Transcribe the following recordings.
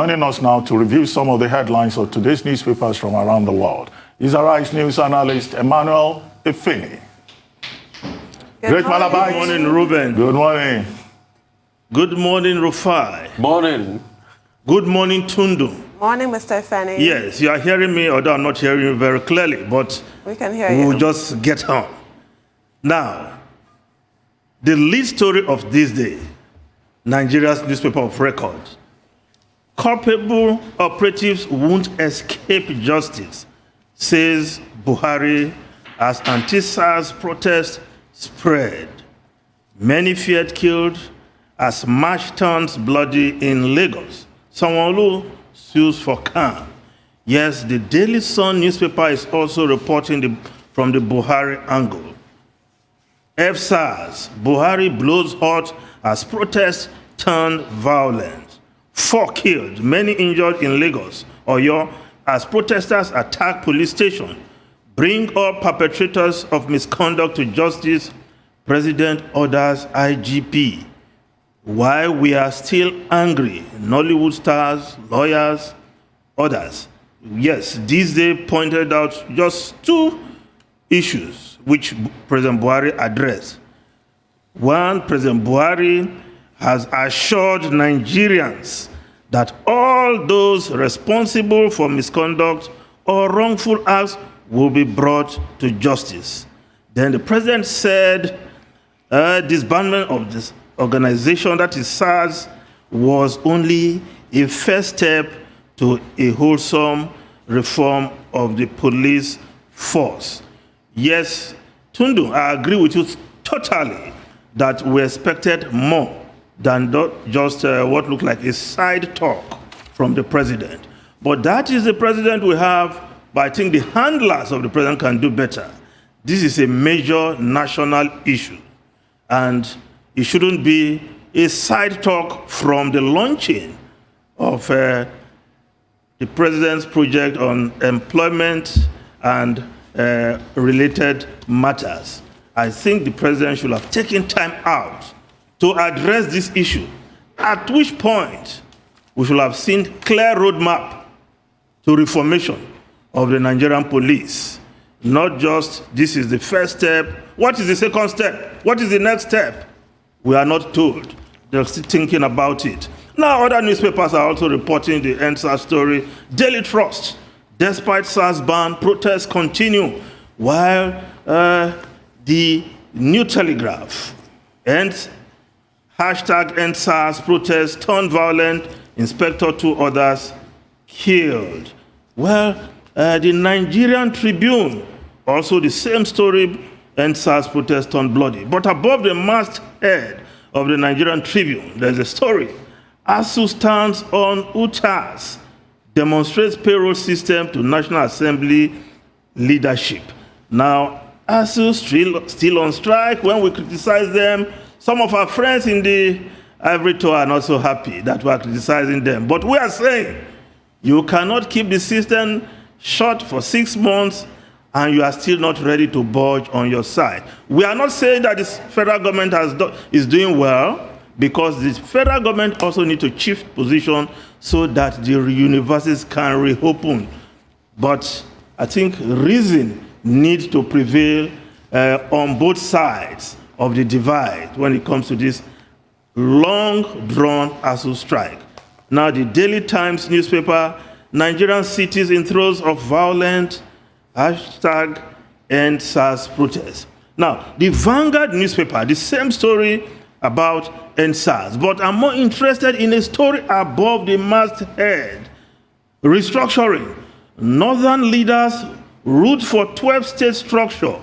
Joining us now to review some of the headlines of today's newspapers from around the world is Arise News analyst Emmanuel Ifeni. Great Malabai. Good morning, Ruben. Good morning. Good morning, Rufai. Morning. Good morning, Tundu. Morning, Mr. Ifeni. Yes, you are hearing me, although I'm not hearing you very clearly, but we can hear you. We'll just get on. Now, the lead story of this day, Nigeria's newspaper of record. Culpable operatives won't escape justice, says Buhari as anti-SARS protests spread. Many feared killed as march turns bloody in Lagos. Sanwo-Olu sues for calm. Yes, the Daily Sun newspaper is also reporting from the Buhari angle. FSARS, Buhari blows hot as protests turn violent. 4 killed, many injured in Lagos, Oyo, as protesters attack police station. Bring all perpetrators of misconduct to justice, President orders IGP. While we are still angry, Nollywood stars, lawyers, others. Yes, this day pointed out just 2 issues which President Buhari addressed. One, President Buhari has assured Nigerians that all those responsible for misconduct or wrongful acts will be brought to justice. Then the president said disbandment of this organization, that is SARS, was only a first step to a wholesome reform of the police force. Yes, Tundu, I agree with you totally that we expected more than just what looked like a side talk from the president. But that is the president we have, but I think the handlers of the president can do better. This is a major national issue, and it shouldn't be a side talk from the launching of the president's project on employment and related matters. I think the president should have taken time out to address this issue, at which point we should have seen clear roadmap to reformation of the Nigerian police. Not just this is the first step. What is the second step? What is the next step? We are not told. They're still thinking about it. Now, other newspapers are also reporting the End-SARS story. Daily Trust, despite SARS ban, protests continue, while the New Telegraph ends #End-SARS protests turn violent, inspector 2 others killed. Well, the Nigerian Tribune, also the same story, End-SARS protests turn bloody. But above the masthead of the Nigerian Tribune, there's a story. ASUU stands on UTAS, demonstrates payroll system to National Assembly leadership. Now, ASUU still on strike. When we criticize them, some of our friends in the Ivory Tower are not so happy that we are criticizing them. But we are saying you cannot keep the system shut for 6 months and you are still not ready to budge on your side. We are not saying that the federal government is doing well, because the federal government also needs to shift position so that the universities can reopen. But I think reason needs to prevail on both sides of the divide when it comes to this long-drawn ASUU strike. Now, the Daily Times newspaper, Nigerian cities in throes of violent #End-SARS protests. Now, the Vanguard newspaper, the same story about End-SARS, but I'm more interested in a story above the masthead. Restructuring. Northern leaders root for 12-state structure,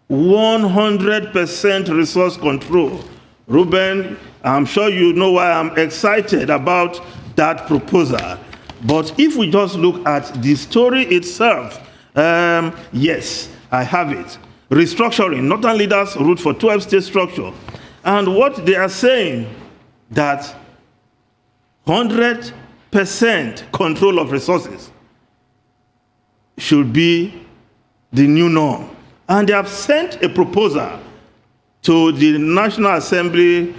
100% resource control. Ruben, I'm sure you know why I'm excited about that proposal. But if we just look at the story itself, yes, I have it. Restructuring. Northern leaders root for 12-state structure. And what they are saying, that 100% control of resources should be the new norm. And they have sent a proposal to the National Assembly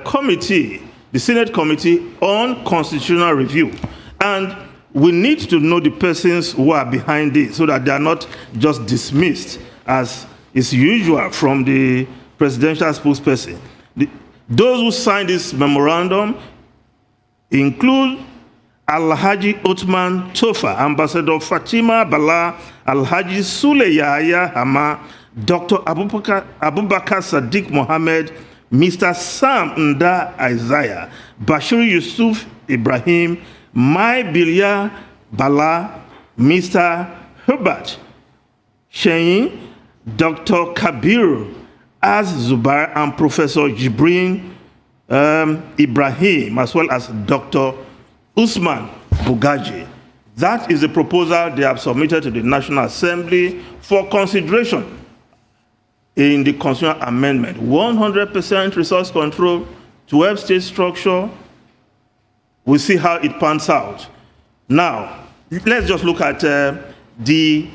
committee, the Senate Committee on Constitutional Review. And we need to know the persons who are behind it so that they are not just dismissed, as is usual from the presidential spokesperson. Those who signed this memorandum include Alhaji Othman Tofa, Ambassador Fatima Bala, Alhaji Sule Yahya Hama, Dr. Abubakar Sadiq Mohammed, Mr. Sam Nda Isaiah, Bashir Yusuf Ibrahim, Mai Bilia Bala, Mr. Herbert Shein, Dr. Kabir Az Zubair, and Professor Jibrin Ibrahim, as well as Dr. Usman Bugaji. That is the proposal they have submitted to the National Assembly for consideration in the constitutional amendment. 100% resource control, 12-state structure. We'll see how it pans out. Now, let's just look at the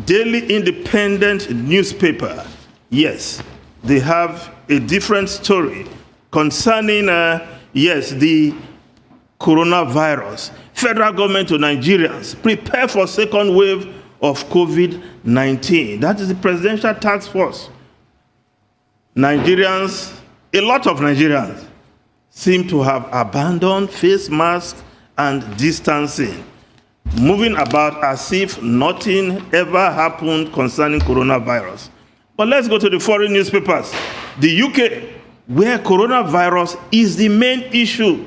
Daily Independent newspaper. Yes, they have a different story concerning, yes, the coronavirus. Federal government to Nigerians, prepare for second wave of COVID-19. That is the presidential task force. Nigerians, a lot of Nigerians, seem to have abandoned face masks and distancing, moving about as if nothing ever happened concerning coronavirus. But let's go to the foreign newspapers. The UK, where coronavirus is the main issue,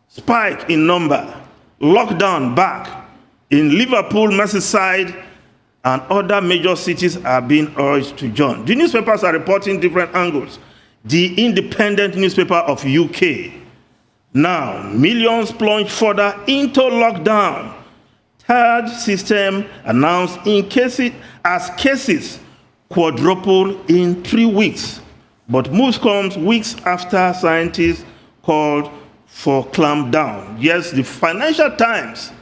spike in number, lockdown back. In Liverpool, Merseyside, and other major cities are being urged to join. The newspapers are reporting different angles. The Independent newspaper of UK. Now, millions plunge further into lockdown. Third system announced in cases quadruple in 3 weeks. But moves comes weeks after scientists called for clampdown. Yes, the Financial Times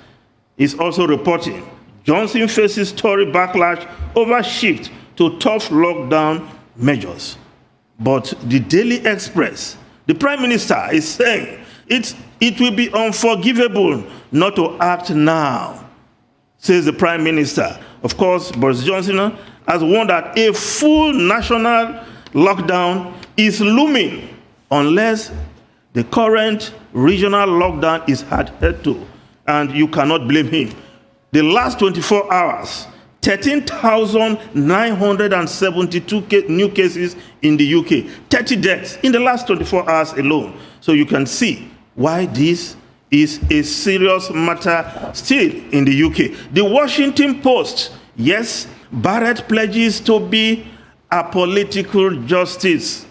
is also reporting Johnson faces Tory backlash over shift to tough lockdown measures. But the Daily Express, the Prime Minister is saying it will be unforgivable not to act now, says the Prime Minister. Of course, Boris Johnson has warned that a full national lockdown is looming unless the current regional lockdown is adhered to, and you cannot blame him. The last 24 hours, 13,972 new cases in the UK, 30 deaths in the last 24 hours alone. So you can see why this is a serious matter still in the UK. The Washington Post, yes, Barrett pledges to be a political justice.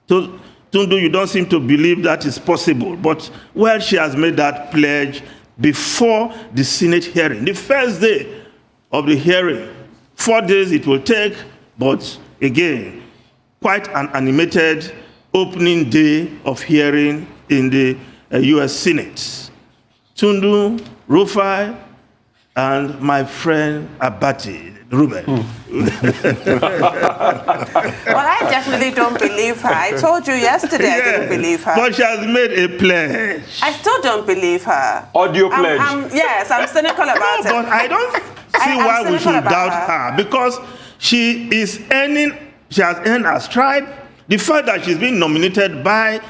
So, Tundu, you don't seem to believe that is possible, but well, she has made that pledge before the Senate hearing. The first day of the hearing, 4 days it will take, but again, quite an animated opening day of hearing in the US Senate. Tundu, Rufai, and my friend Abati, Ruben. Well, I definitely don't believe her. I told you yesterday I didn't believe her. But she has made a pledge. I still don't believe her. Audio pledge. Yes, I'm cynical about it. But I don't see why we should doubt her, because she has earned her stripe. The fact that she's been nominated by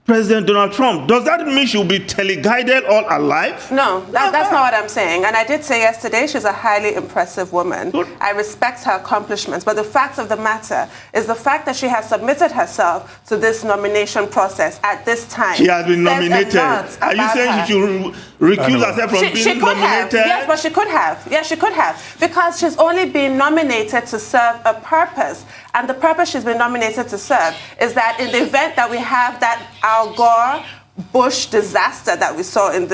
President Donald Trump, does that mean she'll be teleguided all her life? No, that's not what I'm saying. And I did say yesterday she's a highly impressive woman. Good. I respect her accomplishments. But the fact of the matter is the fact that she has submitted herself to this nomination process at this time. She has been nominated. Are you saying she should recuse herself from being nominated? Yes, but she could have. Yes, she could have. Because she's only been nominated to serve a purpose. And the purpose she's been nominated to serve is that in the event that we have that Al Gore-Bush disaster that we saw in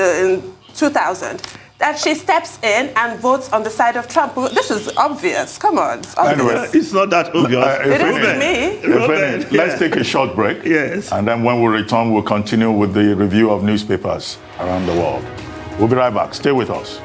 2000, that she steps in and votes on the side of Trump. This is obvious. Come on. It's obvious. Anyway, it's not that obvious. It is to me. Let's take a short break. Yes. And then when we return, we'll continue with the review of newspapers around the world. We'll be right back. Stay with us.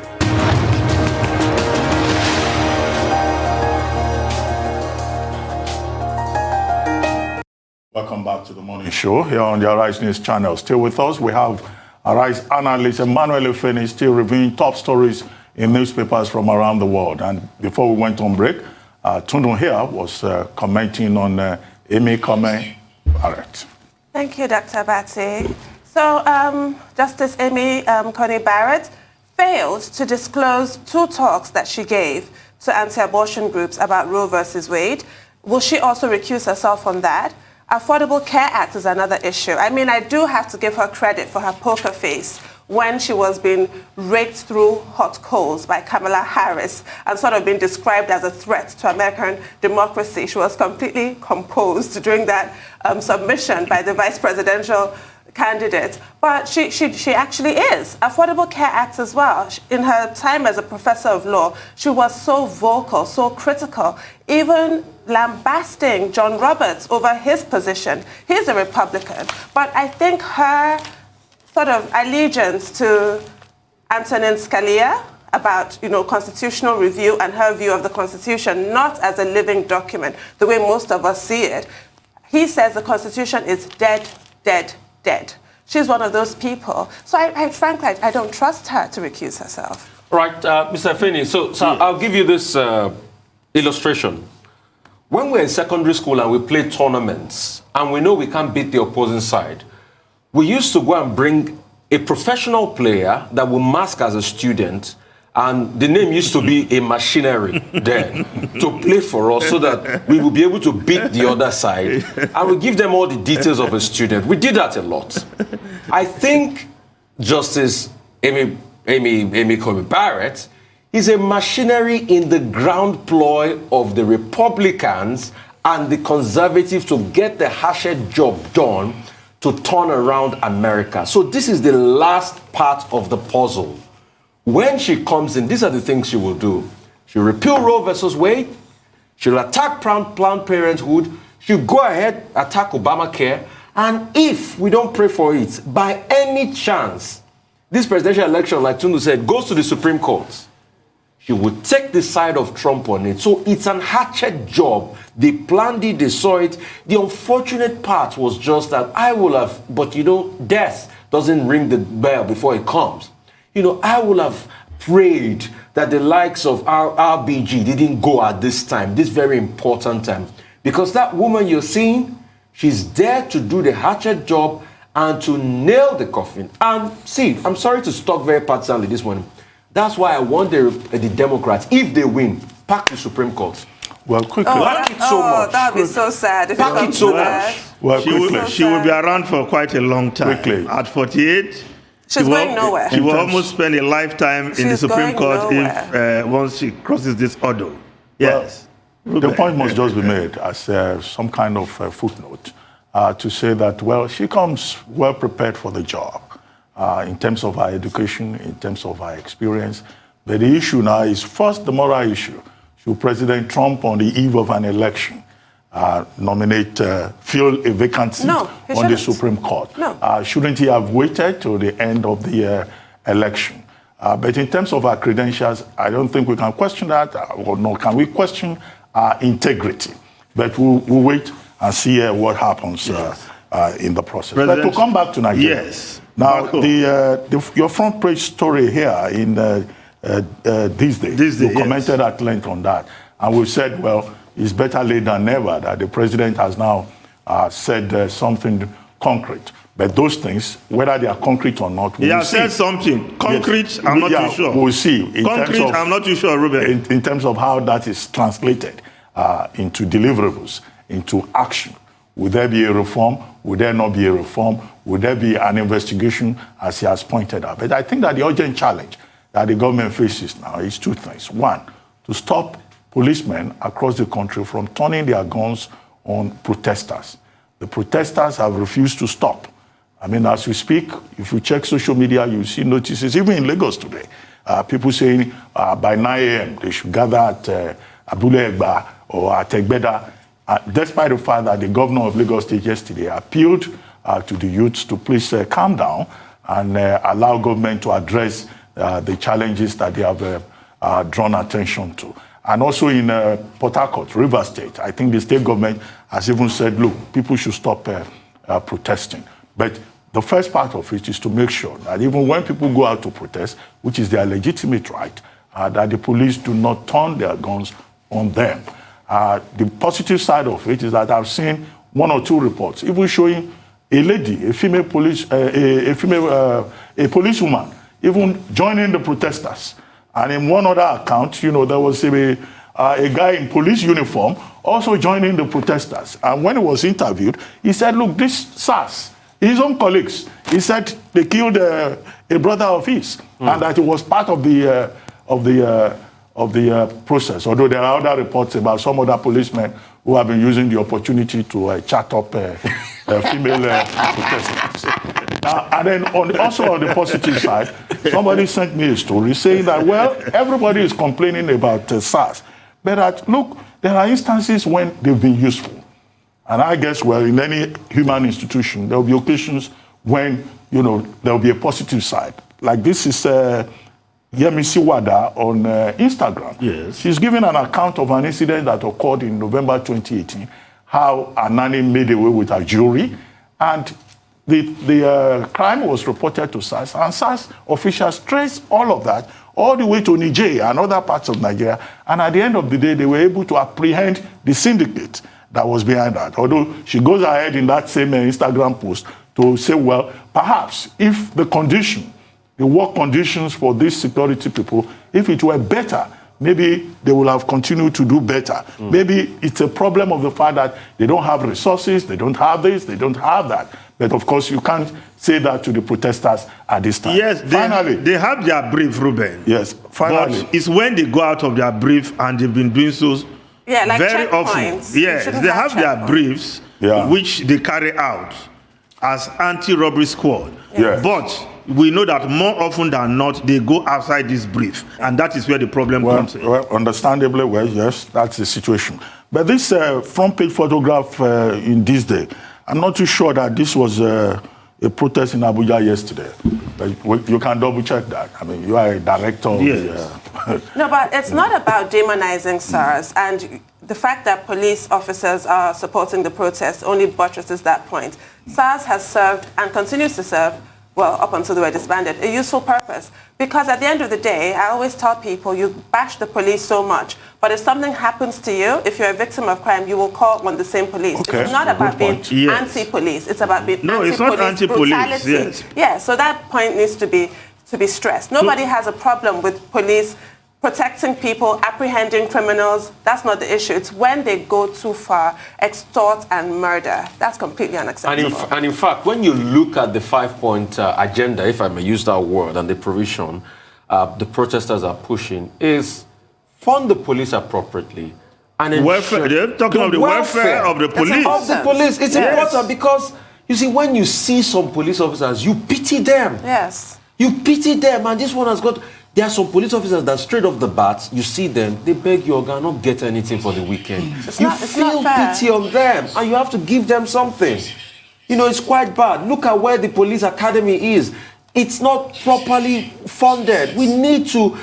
Welcome back to the morning show here on the Arise News channel. Still with us, we have Arise analyst Emmanuel Efeni is still reviewing top stories in newspapers from around the world. And before we went on break, Tundun here was commenting on Coney Barrett. Thank you, Dr. Batty. So Justice Coney Barrett failed to disclose 2 talks that she gave to anti-abortion groups about Roe versus Wade. Will she also recuse herself on that? Affordable Care Act is another issue. I mean, I do have to give her credit for her poker face when she was being raked through hot coals by Kamala Harris and sort of being described as a threat to American democracy. She was completely composed during that submission by the vice presidential candidate, but she actually is. Affordable Care Act as well. In her time as a professor of law, she was so vocal, so critical, even lambasting John Roberts over his position. He's a Republican, but I think her sort of allegiance to Antonin Scalia about, constitutional review and her view of the Constitution, not as a living document, the way most of us see it. He says the Constitution is dead, dead, dead. She's one of those people. So frankly, I don't trust her to recuse herself. Right, Mr. Efeni, so I'll give you this illustration. When we're in secondary school and we play tournaments and we know we can't beat the opposing side, we used to go and bring a professional player that will mask as a student, and the name used to be a machinery then, to play for us so that we will be able to beat the other side, and we give them all the details of a student. We did that a lot. I think Justice Coney Barrett is a machinery in the ground ploy of the Republicans and the conservatives to get the hatchet job done to turn around America. So this is the last part of the puzzle. When she comes in, these are the things she will do. She'll repeal Roe versus Wade. She'll attack Planned Parenthood. She'll go ahead, attack Obamacare. And if we don't pray for it, by any chance, this presidential election, like Tundu said, goes to the Supreme Court, she would take the side of Trump on it. So it's an hatchet job. They planned it, they saw it. The unfortunate part was just that I will have, but death doesn't ring the bell before it comes. I will have prayed that the likes of our RBG didn't go at this time, this very important time. Because that woman you're seeing, she's there to do the hatchet job and to nail the coffin. And see, I'm sorry to talk very partisanly this morning. That's why I want the Democrats, if they win, pack the Supreme Court. Well, quickly. Pack it so much. That would be so sad. Pack it so much. Well, She will be around for quite a long time. Quickly. At 48, She's going nowhere. She will almost spend a lifetime in the Supreme Court nowhere. if once she crosses this hurdle. Yes. Well, the point must just be made as some kind of footnote to say that, well, she comes well prepared for the job in terms of her education, in terms of her experience. But the issue now is first the moral issue. Should President Trump, on the eve of an election, fill a vacancy on the Supreme Court? No. Shouldn't he have waited till the end of the election? But in terms of our credentials, I don't think we can question that, or nor can we question our integrity. But we'll wait and see what happens in the process. But to come back to Nigeria. Yes. Now, your front page story here in these days, you commented at length on that. And we said, well, it's better late than never that the president has now said something concrete. But those things, whether they are concrete or not, he has said something. Concrete, yes. I'm not too sure. We'll see. Concrete, I'm not too sure, Ruben. In terms of how that is translated into deliverables, into action. Will there be a reform? Will there not be a reform? Will there be an investigation, as he has pointed out? But I think that the urgent challenge that the government faces now is 2 things. 1, to stop policemen across the country from turning their guns on protesters. The protesters have refused to stop. I mean, as we speak, if you check social media, you see notices, even in Lagos today, people saying by 9 a.m. they should gather at Abule Egba or at Egbeda, despite the fact that the governor of Lagos State yesterday appealed to the youths to please calm down and allow government to address the challenges that they have drawn attention to. And also in Port Harcourt, Rivers State, I think the state government has even said, look, people should stop protesting. But the first part of it is to make sure that even when people go out to protest, which is their legitimate right, that the police do not turn their guns on them. The positive side of it is that I've seen one or two reports, even showing a lady, a female police, a policewoman, even joining the protesters. And in one other account, there was a guy in police uniform also joining the protesters. And when he was interviewed, he said, look, this SARS, his own colleagues, he said they killed a brother of his, and that it was part of the process. Although there are other reports about some other policemen who have been using the opportunity to chat up female protesters. And then also on the positive side, somebody sent me a story saying that, well, everybody is complaining about SARS, but that, look, there are instances when they've been useful. And I guess, well, in any human institution, there will be occasions when, there will be a positive side. Like this is Yemisi Wada on Instagram. Yes. She's giving an account of an incident that occurred in November 2018, how a nanny made away with her jewelry, and the crime was reported to SARS, and SARS officials traced all of that all the way to Niger and other parts of Nigeria, and at the end of the day, they were able to apprehend the syndicate that was behind that. Although she goes ahead in that same Instagram post to say, well, perhaps if the work conditions for these security people, if it were better, maybe they will have continued to do better. Maybe it's a problem of the fact that they don't have resources, they don't have this, they don't have that. But of course, you can't say that to the protesters at this time. Yes, they have their brief, Ruben. Yes, finally. But it's when they go out of their brief, and they've been doing so very often. Yes, they have their briefs, which they carry out as anti-robbery squad. Yes. But we know that more often than not, they go outside this brief, and that is where the problem comes in. Well, understandably, well, yes, that's the situation. But this front page photograph in this day, I'm not too sure that this was a protest in Abuja yesterday. But you can double check that. I mean, you are a director. Yes. No, but it's not about demonizing SARS, and the fact that police officers are supporting the protest only buttresses that point. SARS has served and continues to serve, well, up until they were disbanded, a useful purpose. Because at the end of the day, I always tell people, you bash the police so much, but if something happens to you, if you're a victim of crime, you will call on the same police. Okay. It's not about being anti-police. It's about being anti-police brutality. Yes. Yeah, so that point needs to be stressed. Nobody has a problem with police protecting people, apprehending criminals. That's not the issue. It's when they go too far, extort and murder. That's completely unacceptable. And in fact, when you look at the 5-point agenda, if I may use that word, and the provision the protesters are pushing, is fund the police appropriately. And welfare. They're talking of the welfare of the police. Of the police. It's important because, you see, when you see some police officers, you pity them. Yes. You pity them, and this one has got... There are some police officers that straight off the bat, you see them, they beg you, "Oga, not get anything for the weekend." You feel pity on them, and you have to give them something. It's quite bad. Look at where the police academy is. It's not properly funded. We need to,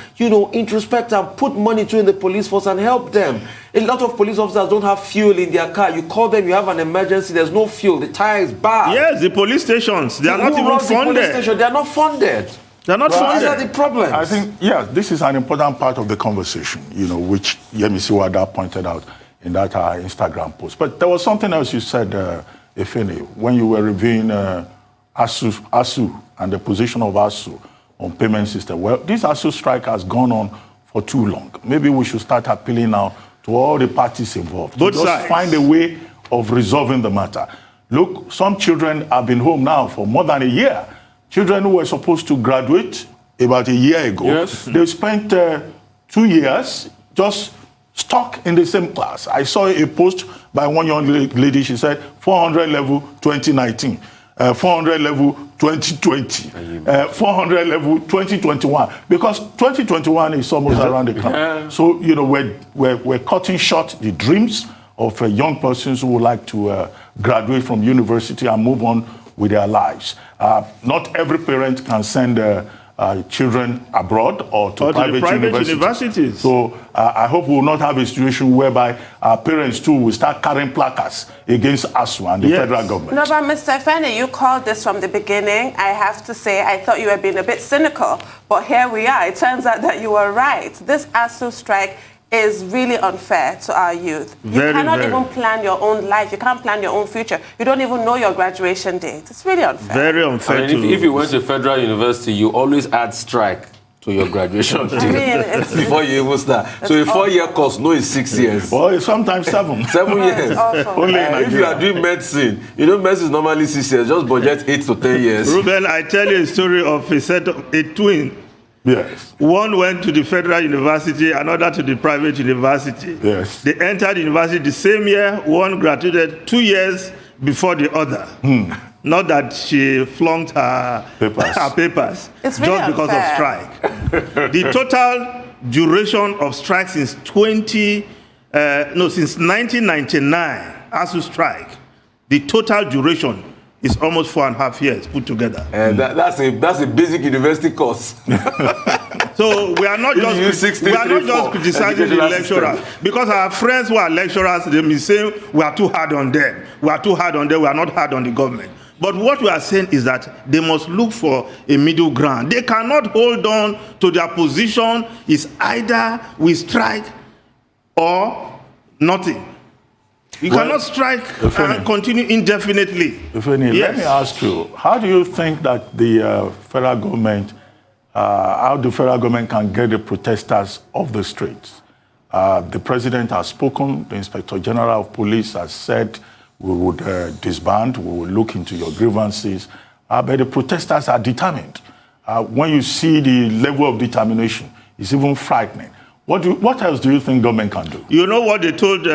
introspect and put money to in the police force and help them. A lot of police officers don't have fuel in their car. You call them, you have an emergency, there's no fuel, the tire is bad. Yes, the police stations, they are not even funded. They are not funded. They're not funded. These are the problems. I think, this is an important part of the conversation, which Yemisi Wada pointed out in that Instagram post. But there was something else you said, Efeni, when you were reviewing ASUU and the position of ASUU on payment system. Well, this ASUU strike has gone on for too long. Maybe we should start appealing now to all the parties involved. Both sides. Just find a way of resolving the matter. Look, some children have been home now for more than a year. Children who were supposed to graduate about a year ago, they spent 2 years just stuck in the same class. I saw a post by one young lady. She said 400 level 2019, 400 level 2020, 400 level 2021, because 2021 is almost around the corner. So we're cutting short the dreams of young persons who would like to graduate from university and move on with their lives. Not every parent can send children abroad or to the private universities. So I hope we will not have a situation whereby our parents too will start carrying placards against ASUU and the federal government. No, but Mr. Fene, you called this from the beginning. I have to say, I thought you were being a bit cynical, but here we are. It turns out that you were right. This ASUU strike is really unfair to our youth. You cannot even plan your own life. You can't plan your own future. You don't even know your graduation date. It's really unfair. Very unfair. I mean, if you went to federal university, you always add strike to your graduation date before you even start. So a 4-year course, no, it's 6 years. Well, it's sometimes 7. 7 years. Only if you are doing medicine, you know medicine is normally 6 years. Just budget 8 to 10 years. Ruben, I tell you a story of a twin. Yes. One went to the federal university, another to the private university. Yes. They entered university the same year. One graduated 2 years before the other. Not that she flunked her papers it's really just because of strike. The total duration of strike since 1999, ASUU strike, the total duration is almost 4.5 years put together. That's a basic university course. So we are not just criticizing the lecturers because our friends who are lecturers, they may say we are too hard on them. We are too hard on them. We are not hard on the government. But what we are saying is that they must look for a middle ground. They cannot hold on to their position. It's either we strike or nothing. You cannot strike and continue indefinitely. Let me ask you, how do you think that the federal government, can get the protesters off the streets? The president has spoken, the Inspector General of Police has said we would disband, we will look into your grievances, but the protesters are determined. When you see the level of determination, it's even frightening. What else do you think government can do? You know what they told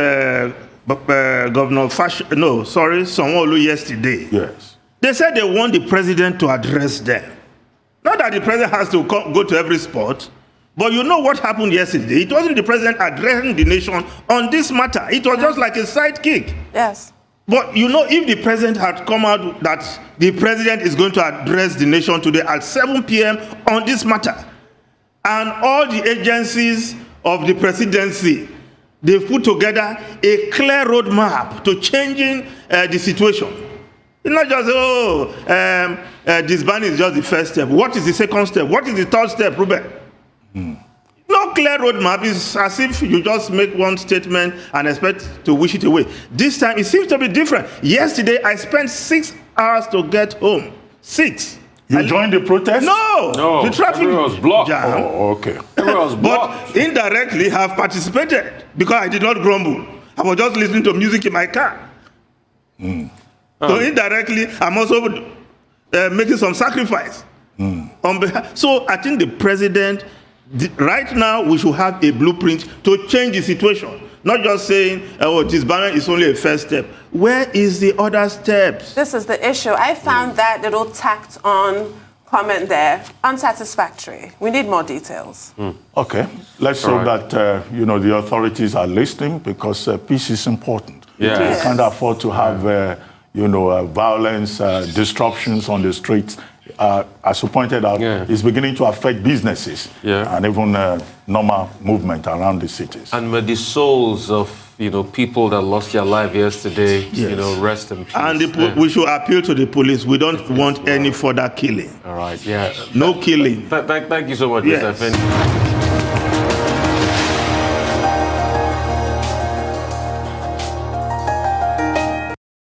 Governor Sanwo-Olu yesterday? Yes. They said they want the president to address them. Not that the president has to go to every spot, but you know what happened yesterday? It wasn't the president addressing the nation on this matter. It was just like a sidekick. Yes. But you know, if the president had come out that the president is going to address the nation today at 7 p.m. on this matter, and all the agencies of the presidency, they've put together a clear roadmap to changing the situation. It's not just, disbanding is just the first step. What is the second step? What is the third step, Ruben? No clear roadmap. It's as if you just make one statement and expect to wish it away. This time, it seems to be different. Yesterday, I spent 6 hours to get home. 6. You joined the protest? No, the traffic was blocked. Jam. Oh, okay. Was blocked. But indirectly have participated because I did not grumble. I was just listening to music in my car. So indirectly, I'm also making some sacrifice. On behalf. So I think the president, right now, we should have a blueprint to change the situation. Not just saying, disbandment is only a first step. Where is the other steps? This is the issue. I found that little tacked on comment there unsatisfactory. We need more details. Okay. Let's hope that, the authorities are listening because peace is important. Yes. We can't afford to have, violence, disruptions on the streets. As you pointed out, it's beginning to affect businesses and even normal movement around the cities. And may the souls of people that lost their life yesterday, rest in peace. And we should appeal to the police. We don't want any further killing. All right. Yeah. No killing. Thank you so much, Mr. Fene.